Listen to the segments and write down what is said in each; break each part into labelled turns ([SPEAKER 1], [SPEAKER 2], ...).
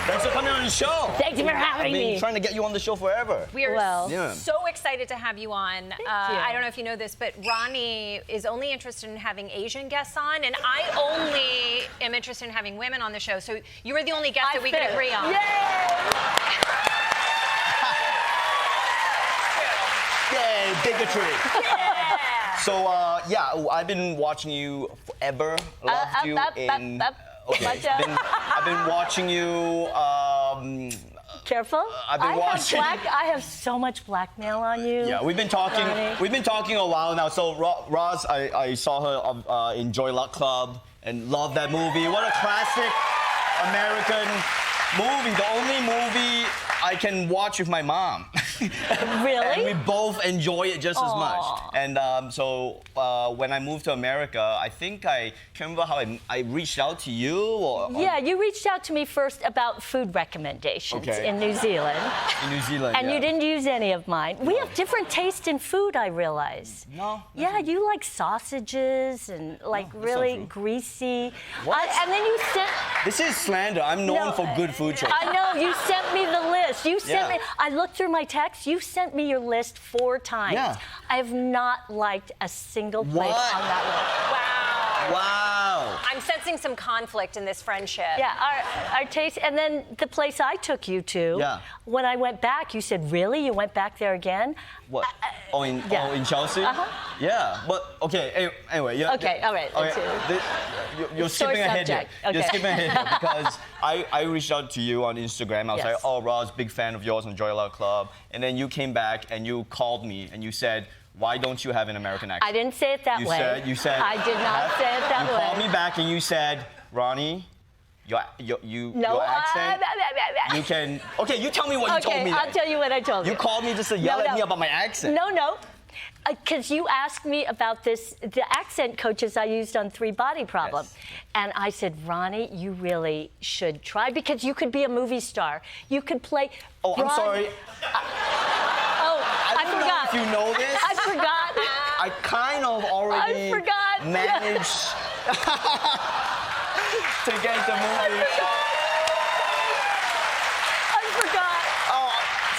[SPEAKER 1] Thanks for coming on the show.
[SPEAKER 2] Thank you for having
[SPEAKER 1] I've been
[SPEAKER 2] me.
[SPEAKER 1] trying to get you on the show forever.
[SPEAKER 3] We are
[SPEAKER 2] Yeah.
[SPEAKER 3] so excited to have you on.
[SPEAKER 2] you.
[SPEAKER 3] I don't know if you know this, but Ronny is only interested in having Asian guests on, and I only am interested in having women on the show. So you are the only guest that we can agree on.
[SPEAKER 1] Yay, bigotry.
[SPEAKER 3] Yeah.
[SPEAKER 1] So, I've been watching you forever. Loved you in... Okay, I've been watching you...
[SPEAKER 2] Careful.
[SPEAKER 1] I've been watching...
[SPEAKER 2] I have so much blackmail on you.
[SPEAKER 1] Yeah, we've been talking.
[SPEAKER 2] Ronny.
[SPEAKER 1] We've been talking a while now. So Roz, I saw her in Joy Luck Club and loved that movie. What a classic American movie. The only movie I can watch with my mom.
[SPEAKER 2] Really?
[SPEAKER 1] And we both enjoy it just as much. And so when I moved to America, I think I can't remember how I reached out to you or...
[SPEAKER 2] Yeah, you reached out to me first about food recommendations in New Zealand.
[SPEAKER 1] In New Zealand,
[SPEAKER 2] And you didn't use any of mine. We have different taste in food, I realize.
[SPEAKER 1] No.
[SPEAKER 2] Yeah, you like sausages and like really greasy.
[SPEAKER 1] What?
[SPEAKER 2] And then you sent...
[SPEAKER 1] This is slander. I'm known for good food choices.
[SPEAKER 2] I know, you sent me the list. You sent
[SPEAKER 1] Yeah.
[SPEAKER 2] me, I looked through my text, you sent me your list 4 times.
[SPEAKER 1] Yeah.
[SPEAKER 2] I have not liked a single place
[SPEAKER 1] What?
[SPEAKER 2] on that list.
[SPEAKER 3] Wow.
[SPEAKER 1] Wow.
[SPEAKER 3] I'm sensing some conflict in this friendship.
[SPEAKER 2] Yeah, our taste, and then the place I took you to, when I went back, you said, really? You went back there again?
[SPEAKER 1] What? In Chelsea? Yeah, but okay, anyway. Yeah,
[SPEAKER 2] Okay, all right. Let's
[SPEAKER 1] you're
[SPEAKER 2] Sore
[SPEAKER 1] skipping ahead here.
[SPEAKER 2] subject. Okay.
[SPEAKER 1] You're skipping ahead here because I reached out to you on Instagram. I was like, oh, Roz, big fan of yours on Joy Luck Club. And then you came back and you called me and you said, why don't you have an American accent?
[SPEAKER 2] I didn't say it that way.
[SPEAKER 1] You said.
[SPEAKER 2] I did not say it that way.
[SPEAKER 1] You called me back and you said, Ronny, your accent, you can... Okay, you tell me what you told me.
[SPEAKER 2] Okay, I'll tell you what I told you.
[SPEAKER 1] You called me just to yell at me about my accent.
[SPEAKER 2] No. Because you asked me about the accent coaches I used on 3 Body Problem.
[SPEAKER 1] Yes.
[SPEAKER 2] And I said, Ronny, you really should try because you could be a movie star. You could play...
[SPEAKER 1] Oh, I'm sorry.
[SPEAKER 2] I forgot.
[SPEAKER 1] Know if you know this.
[SPEAKER 2] I forgot.
[SPEAKER 1] I kind of already managed to get the movie.
[SPEAKER 2] I forgot.
[SPEAKER 1] Oh,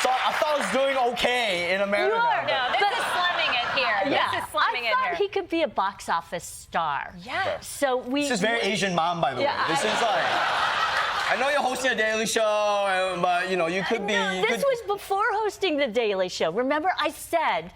[SPEAKER 1] so I thought I was doing okay in America.
[SPEAKER 2] You are.
[SPEAKER 3] No, this is slumming it here.
[SPEAKER 2] Yeah.
[SPEAKER 3] This is slumming it
[SPEAKER 2] I thought
[SPEAKER 3] here.
[SPEAKER 2] he could be a box office star.
[SPEAKER 3] Yeah.
[SPEAKER 2] So
[SPEAKER 1] This is very Asian mom, by the way. This is like... I know you're hosting a Daily Show, but you know, you could be...
[SPEAKER 2] This was before hosting the Daily Show. Remember, I said,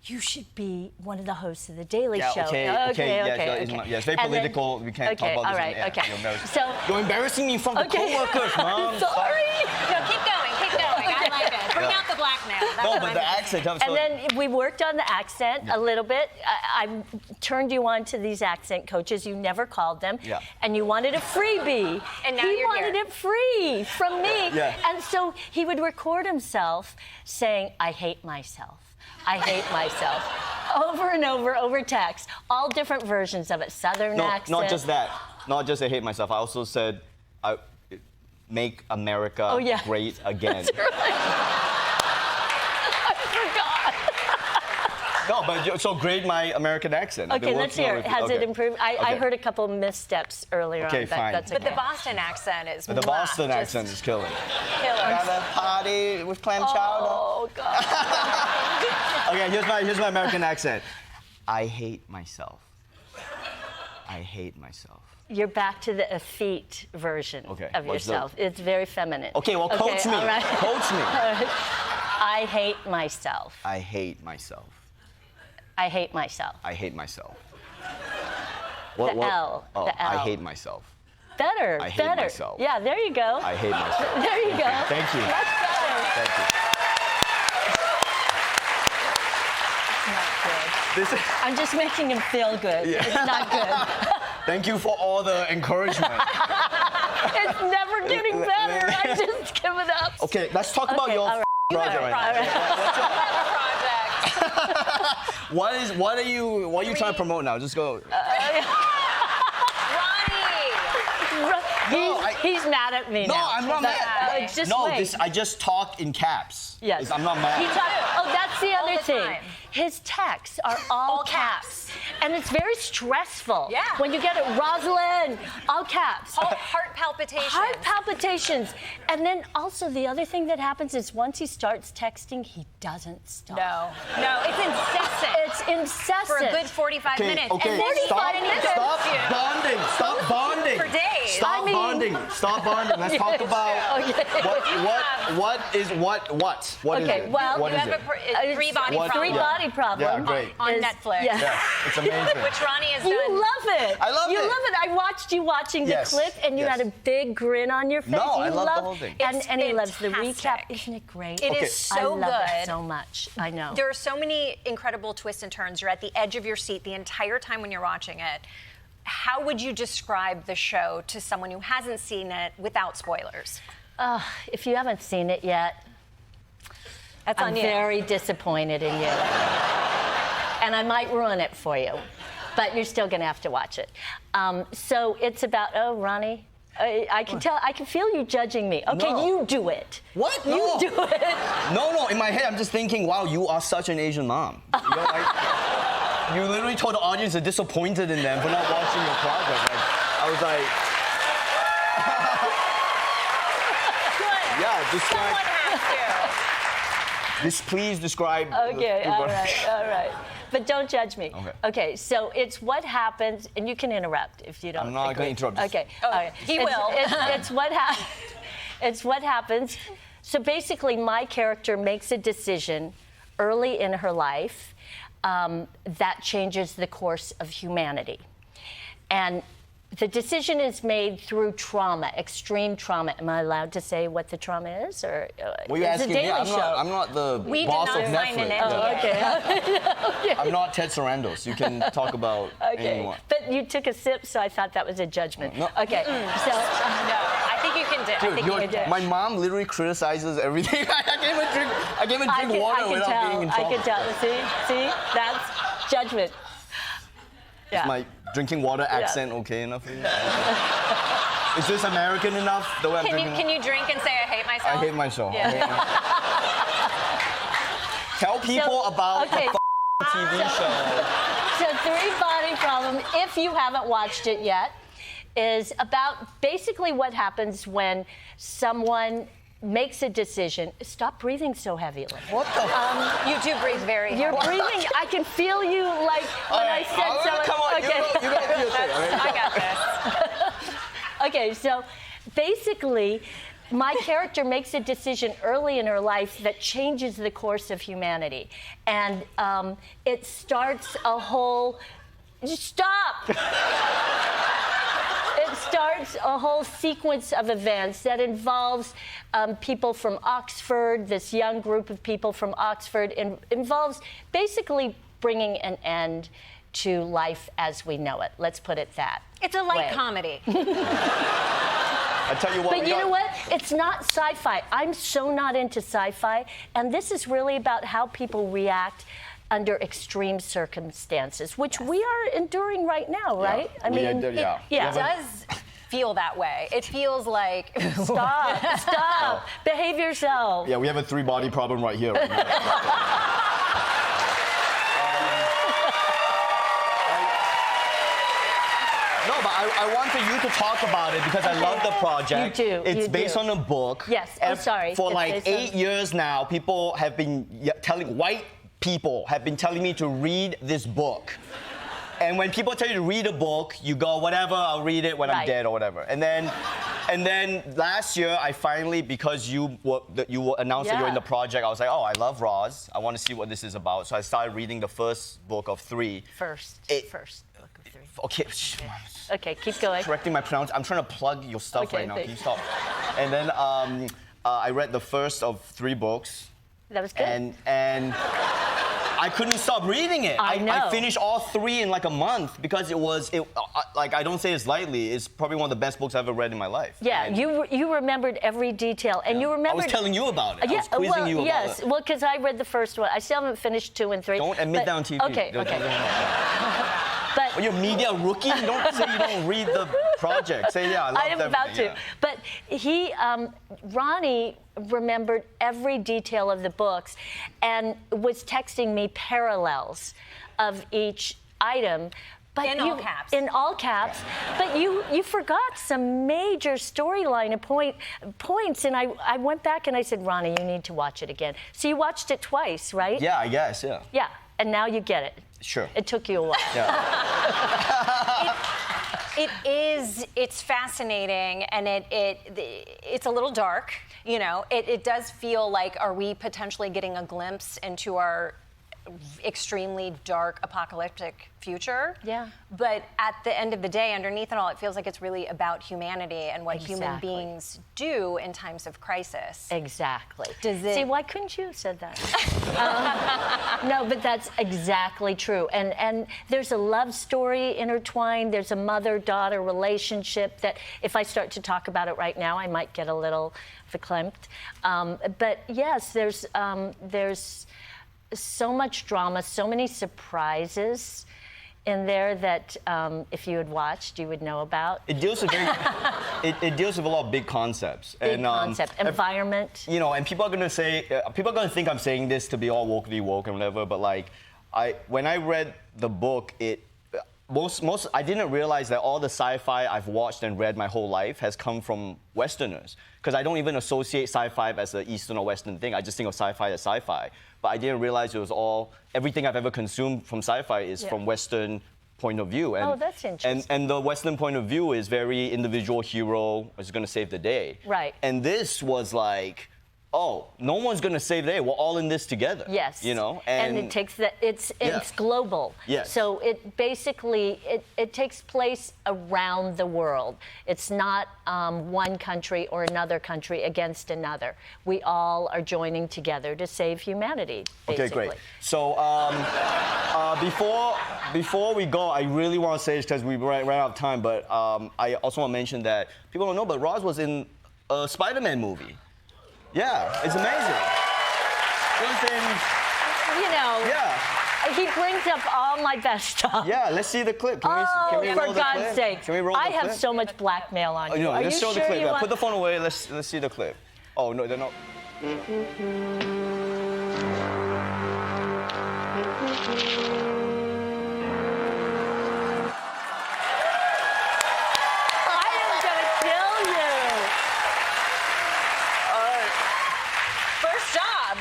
[SPEAKER 2] you should be one of the hosts of the Daily Show.
[SPEAKER 1] Okay. Yeah, it's very political. We can't talk about this on air.
[SPEAKER 2] Okay. So
[SPEAKER 1] you're embarrassing me in front of the co-workers, Mom.
[SPEAKER 2] Sorry.
[SPEAKER 3] No, keep going. I like it. Bring out the blackmail. That's
[SPEAKER 1] No,
[SPEAKER 3] what
[SPEAKER 1] but
[SPEAKER 3] I'm
[SPEAKER 1] the
[SPEAKER 3] interested in.
[SPEAKER 1] accent.
[SPEAKER 2] And then we worked on the accent a little bit. I turned you on to these accent coaches. You never called them.
[SPEAKER 1] Yeah.
[SPEAKER 2] And you wanted a freebie.
[SPEAKER 3] And now
[SPEAKER 2] he
[SPEAKER 3] you're
[SPEAKER 2] wanted
[SPEAKER 3] here.
[SPEAKER 2] it free from me.
[SPEAKER 1] Yeah.
[SPEAKER 2] And so he would record himself saying, I hate myself. I hate myself. Over and over text. All different versions of it. Southern accent.
[SPEAKER 1] Not just that. Not just I hate myself. I also said, make America great again.
[SPEAKER 2] That's right.
[SPEAKER 1] No, but so grade my American accent.
[SPEAKER 2] Okay, let's hear it. Has it improved? I heard a couple missteps earlier on.
[SPEAKER 1] Fine.
[SPEAKER 2] That's okay.
[SPEAKER 3] But the Boston accent is
[SPEAKER 1] But the Boston accent is killing.
[SPEAKER 3] killer.
[SPEAKER 1] Got a party with clam chowder.
[SPEAKER 2] Oh, God.
[SPEAKER 1] Okay, here's my American accent. I hate myself. I hate myself.
[SPEAKER 2] You're back to the effete version of yourself. It's very feminine.
[SPEAKER 1] Okay, well, coach me.
[SPEAKER 2] All right.
[SPEAKER 1] Coach me.
[SPEAKER 2] I hate myself.
[SPEAKER 1] I hate myself.
[SPEAKER 2] I hate myself.
[SPEAKER 1] I hate myself.
[SPEAKER 2] The L.
[SPEAKER 1] Oh,
[SPEAKER 2] The L.
[SPEAKER 1] I hate myself.
[SPEAKER 2] Better.
[SPEAKER 1] I hate
[SPEAKER 2] better.
[SPEAKER 1] myself.
[SPEAKER 2] Yeah, there you go.
[SPEAKER 1] I hate myself.
[SPEAKER 2] There you go.
[SPEAKER 1] Thank you.
[SPEAKER 2] Much better.
[SPEAKER 1] Thank you.
[SPEAKER 2] Not good. I'm just making him feel good.
[SPEAKER 1] Yeah.
[SPEAKER 2] It's not good.
[SPEAKER 1] Thank you for all the encouragement.
[SPEAKER 2] It's never getting better. I just give it up.
[SPEAKER 1] Okay, let's talk about your project right now. What are you trying to promote now? Just go.
[SPEAKER 3] Ronny!
[SPEAKER 2] He's mad at me now.
[SPEAKER 1] No, I'm not mad.
[SPEAKER 2] Just
[SPEAKER 1] No,
[SPEAKER 2] wait.
[SPEAKER 1] I just talk in caps.
[SPEAKER 2] Yes.
[SPEAKER 1] I'm not mad.
[SPEAKER 2] He talked, that's the other
[SPEAKER 3] the
[SPEAKER 2] thing.
[SPEAKER 3] time.
[SPEAKER 2] His texts are all caps. And it's very stressful.
[SPEAKER 3] Yeah.
[SPEAKER 2] When you get it, Rosalind, all caps.
[SPEAKER 3] Heart palpitations.
[SPEAKER 2] Heart palpitations. And then also the other thing that happens is once he starts texting, he doesn't stop.
[SPEAKER 3] No, it's incessant.
[SPEAKER 2] It's incessant.
[SPEAKER 3] For a good 45 minutes.
[SPEAKER 1] Okay,
[SPEAKER 3] and then
[SPEAKER 1] stop,
[SPEAKER 3] he finishes
[SPEAKER 1] stop
[SPEAKER 3] you.
[SPEAKER 1] bonding. Stop bonding.
[SPEAKER 3] For days.
[SPEAKER 1] Stop bonding. Stop bonding. Let's talk about what is it?
[SPEAKER 2] Okay, well,
[SPEAKER 1] what
[SPEAKER 3] you
[SPEAKER 1] is
[SPEAKER 3] have
[SPEAKER 1] it?
[SPEAKER 3] a three-body problem.
[SPEAKER 2] Three-body problem.
[SPEAKER 1] Yeah, great.
[SPEAKER 3] On
[SPEAKER 2] is-
[SPEAKER 3] Netflix.
[SPEAKER 2] Yeah.
[SPEAKER 1] Yeah, it's amazing.
[SPEAKER 3] Which Ronny has done.
[SPEAKER 2] You love it.
[SPEAKER 1] I love
[SPEAKER 2] you
[SPEAKER 1] it.
[SPEAKER 2] You love it. I watched you watching the
[SPEAKER 1] Yes,
[SPEAKER 2] clip, and you
[SPEAKER 1] yes.
[SPEAKER 2] had a big grin on your face.
[SPEAKER 1] No,
[SPEAKER 2] you
[SPEAKER 1] I love the whole thing.
[SPEAKER 2] And he loves the
[SPEAKER 3] fantastic.
[SPEAKER 2] recap. Isn't it great?
[SPEAKER 3] It
[SPEAKER 1] Okay.
[SPEAKER 3] is so
[SPEAKER 2] I love
[SPEAKER 3] good.
[SPEAKER 2] it so much. I know.
[SPEAKER 3] There are so many incredible twists and turns. You're at the edge of your seat the entire time when you're watching it. How would you describe the show to someone who hasn't seen it without spoilers?
[SPEAKER 2] If you haven't seen it yet,
[SPEAKER 3] That's
[SPEAKER 2] I'm
[SPEAKER 3] on you.
[SPEAKER 2] very disappointed in you. And I might ruin it for you, but you're still going to have to watch it. So it's about, Ronny, I can tell, I can feel you judging me. Okay,
[SPEAKER 1] No.
[SPEAKER 2] you do it.
[SPEAKER 1] What?
[SPEAKER 2] You
[SPEAKER 1] No.
[SPEAKER 2] do it.
[SPEAKER 1] No, in my head, I'm just thinking, wow, you are such an Asian mom. You know, like, you literally told the audience they're disappointed in them for not watching your project. Like, I was like, yeah, describe.
[SPEAKER 3] Someone has
[SPEAKER 1] Please describe.
[SPEAKER 2] Okay, all right. But don't judge me.
[SPEAKER 1] Okay.
[SPEAKER 2] Okay, so it's what happens, and you can interrupt if you don't.
[SPEAKER 1] I'm not
[SPEAKER 2] agree.
[SPEAKER 1] gonna interrupt.
[SPEAKER 2] Okay, all right.
[SPEAKER 3] he
[SPEAKER 2] It's-
[SPEAKER 3] will.
[SPEAKER 2] It's what happens. It's what happens. So basically, my character makes a decision early in her life that changes the course of humanity, and the decision is made through trauma, extreme trauma. Am I allowed to say what the trauma is, or
[SPEAKER 1] What are you
[SPEAKER 2] it's a
[SPEAKER 1] asking
[SPEAKER 2] daily
[SPEAKER 1] me?
[SPEAKER 2] show?
[SPEAKER 1] I'm not the
[SPEAKER 3] We did
[SPEAKER 1] boss
[SPEAKER 3] not
[SPEAKER 1] of
[SPEAKER 3] sign an
[SPEAKER 1] Netflix.
[SPEAKER 3] NDA.
[SPEAKER 2] Okay.
[SPEAKER 1] I'm not Ted Sarandos. You can talk about anyone.
[SPEAKER 2] But you took a sip, so I thought that was a judgment.
[SPEAKER 1] No.
[SPEAKER 2] Okay, so
[SPEAKER 3] No, I think you can do. I think you can do.
[SPEAKER 1] My mom literally criticizes everything. I gave a drink water without being in
[SPEAKER 2] I
[SPEAKER 1] trouble.
[SPEAKER 2] can tell. See, that's judgment. Yeah.
[SPEAKER 1] My drinking water accent okay enough for you? Is this American enough? The way I'm drinking
[SPEAKER 3] Can you drink and say I hate myself?
[SPEAKER 1] I hate myself.
[SPEAKER 3] Yeah.
[SPEAKER 1] I hate myself. Tell people about
[SPEAKER 2] okay.
[SPEAKER 1] the TV show.
[SPEAKER 2] So three-body problem, if you haven't watched it yet, is about basically what happens when someone makes a decision. Stop breathing so heavily.
[SPEAKER 1] What the?
[SPEAKER 3] You do breathe very
[SPEAKER 2] You're
[SPEAKER 3] heavily.
[SPEAKER 2] breathing. I can feel you like when I said so.
[SPEAKER 1] Come on,
[SPEAKER 2] Okay.
[SPEAKER 1] you go do your thing. all right?
[SPEAKER 3] I got this.
[SPEAKER 2] Okay, so basically, my character makes a decision early in her life that changes the course of humanity. And it starts a whole. Stop! It starts a whole sequence of events that involves people from Oxford, this young group of people from Oxford, involves basically bringing an end to life as we know it. Let's put it that
[SPEAKER 3] It's a light
[SPEAKER 2] way.
[SPEAKER 3] comedy.
[SPEAKER 1] I tell you what.
[SPEAKER 2] But you know what? It's not sci-fi. I'm so not into sci-fi, and this is really about how people react under extreme circumstances, which we are enduring right now, right?
[SPEAKER 3] It does feel that way. It feels like
[SPEAKER 2] Stop. Behave yourself.
[SPEAKER 1] Yeah, we have a three-body problem right here. Right now. No, but I wanted you to talk about it because I love the project.
[SPEAKER 2] You do,
[SPEAKER 1] It's
[SPEAKER 2] you
[SPEAKER 1] based
[SPEAKER 2] do.
[SPEAKER 1] on a book.
[SPEAKER 2] Yes. Oh,
[SPEAKER 1] And
[SPEAKER 2] sorry.
[SPEAKER 1] For
[SPEAKER 2] It's
[SPEAKER 1] like
[SPEAKER 2] based on-
[SPEAKER 1] 8 years now, people have been white people have been telling me to read this book. And when people tell you to read a book, you go, whatever, I'll read it when I'm
[SPEAKER 2] Right.
[SPEAKER 1] dead or whatever. And then last year, I finally, because you announced that you're in
[SPEAKER 2] Yeah.
[SPEAKER 1] the project, I was like, oh, I love Roz. I want to see what this is about. So I started reading the first book of 3.
[SPEAKER 2] First book of 3.
[SPEAKER 1] Okay,
[SPEAKER 2] Okay, keep going.
[SPEAKER 1] correcting my pronunciation. I'm trying to plug your stuff
[SPEAKER 2] Okay,
[SPEAKER 1] right now. Can you
[SPEAKER 2] thanks.
[SPEAKER 1] stop? And then I read the first of 3 books.
[SPEAKER 2] That was good.
[SPEAKER 1] And I couldn't stop reading it.
[SPEAKER 2] I know.
[SPEAKER 1] I finished all 3 in like a month because like I don't say this lightly. It's probably one of the best books I've ever read in my life.
[SPEAKER 2] Yeah,
[SPEAKER 1] And
[SPEAKER 2] you remembered every detail, and you
[SPEAKER 1] I
[SPEAKER 2] remembered.
[SPEAKER 1] was telling you about it. I was quizzing
[SPEAKER 2] well,
[SPEAKER 1] you about
[SPEAKER 2] yes.
[SPEAKER 1] it.
[SPEAKER 2] Well, because I read the first one. I still haven't finished 2 and 3.
[SPEAKER 1] Don't admit that on TV.
[SPEAKER 2] Okay,
[SPEAKER 1] Don't-
[SPEAKER 2] okay.
[SPEAKER 1] don't-
[SPEAKER 2] But
[SPEAKER 1] Are you a media rookie? Don't say you don't read the project. Say yeah, I love
[SPEAKER 2] I'm about to.
[SPEAKER 1] yeah.
[SPEAKER 2] But he, Ronnie remembered every detail of the books and was texting me parallels of each item. But
[SPEAKER 3] In all caps.
[SPEAKER 2] In all caps. But you forgot some major storyline points, and I went back and I said, Ronnie, you need to watch it again. So you watched it twice, right?
[SPEAKER 1] Yeah, I guess, yeah.
[SPEAKER 2] Yeah, and now you get it.
[SPEAKER 1] Sure.
[SPEAKER 2] It took you a while.
[SPEAKER 1] Yeah.
[SPEAKER 3] It's fascinating, and it's a little dark. You know, it does feel like, are we potentially getting a glimpse into our extremely dark apocalyptic future?
[SPEAKER 2] Yeah.
[SPEAKER 3] But at the end of the day, underneath it all, it feels like it's really about humanity and what human
[SPEAKER 2] Exactly.
[SPEAKER 3] beings do in times of crisis.
[SPEAKER 2] Exactly.
[SPEAKER 3] Does it-
[SPEAKER 2] See, why couldn't you have said that? No, but that's exactly true. And there's a love story intertwined. There's a mother-daughter relationship that if I start to talk about it right now, I might get a little verklempt. But yes, there's so much drama, so many surprises in there that if you had watched, you would know about.
[SPEAKER 1] It deals with it deals with a lot of big concepts.
[SPEAKER 2] Big concept, environment.
[SPEAKER 1] You know, and people are gonna say, people are gonna think I'm saying this to be all wokely woke and whatever. But like, when I read the book, I didn't realize that all the sci-fi I've watched and read my whole life has come from Westerners. Because I don't even associate sci-fi as an Eastern or Western thing. I just think of sci-fi as sci-fi. But I didn't realize it was everything I've ever consumed from sci-fi is from Western point of view. And,
[SPEAKER 2] that's interesting.
[SPEAKER 1] And the Western point of view is very individual hero is going to save the day.
[SPEAKER 2] Right.
[SPEAKER 1] And this was like, oh, no one's going to save the day. We're all in this together.
[SPEAKER 2] Yes.
[SPEAKER 1] You know?
[SPEAKER 2] And it takes it's global.
[SPEAKER 1] Yes.
[SPEAKER 2] So it basically, it takes place around the world. It's not one country or another country against another. We all are joining together to save humanity, basically.
[SPEAKER 1] Okay, great. So before we go, I really want to say this because we ran out of time, but I also want to mention that people don't know, but Roz was in a Spider-Man movie. Yeah, it's amazing.
[SPEAKER 2] You know,
[SPEAKER 1] Yeah.
[SPEAKER 2] he brings up all my best stuff.
[SPEAKER 1] Yeah, let's see the clip. Can we
[SPEAKER 2] For
[SPEAKER 1] roll the
[SPEAKER 2] God's
[SPEAKER 1] clip?
[SPEAKER 2] sake.
[SPEAKER 1] Can we roll
[SPEAKER 2] I
[SPEAKER 1] the
[SPEAKER 2] have
[SPEAKER 1] clip?
[SPEAKER 2] so much blackmail on you.
[SPEAKER 1] No,
[SPEAKER 2] Are
[SPEAKER 1] let's
[SPEAKER 2] you
[SPEAKER 1] show
[SPEAKER 2] sure
[SPEAKER 1] the clip.
[SPEAKER 2] you
[SPEAKER 1] Yeah,
[SPEAKER 2] want...
[SPEAKER 1] put the phone away. Let's see the clip. Oh no, they're not.
[SPEAKER 2] I am gonna kill you.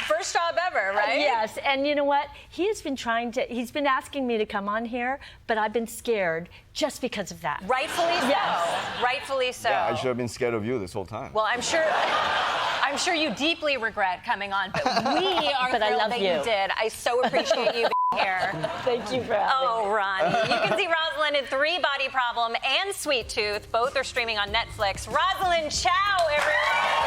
[SPEAKER 3] First job ever, right?
[SPEAKER 2] Yes, and you know what? He's been asking me to come on here, but I've been scared just because of that.
[SPEAKER 3] Rightfully so.
[SPEAKER 2] Yes.
[SPEAKER 3] Rightfully so.
[SPEAKER 1] Yeah, I should have been scared of you this whole time.
[SPEAKER 3] Well, I'm sure you deeply regret coming on, but we are
[SPEAKER 2] But I
[SPEAKER 3] thrilled
[SPEAKER 2] love
[SPEAKER 3] that
[SPEAKER 2] you.
[SPEAKER 3] you did. I so appreciate you being here.
[SPEAKER 2] Thank you for having me.
[SPEAKER 3] Oh, Ronnie. You can see Rosalind in 3 Body Problem and Sweet Tooth. Both are streaming on Netflix. Rosalind Chao, everyone.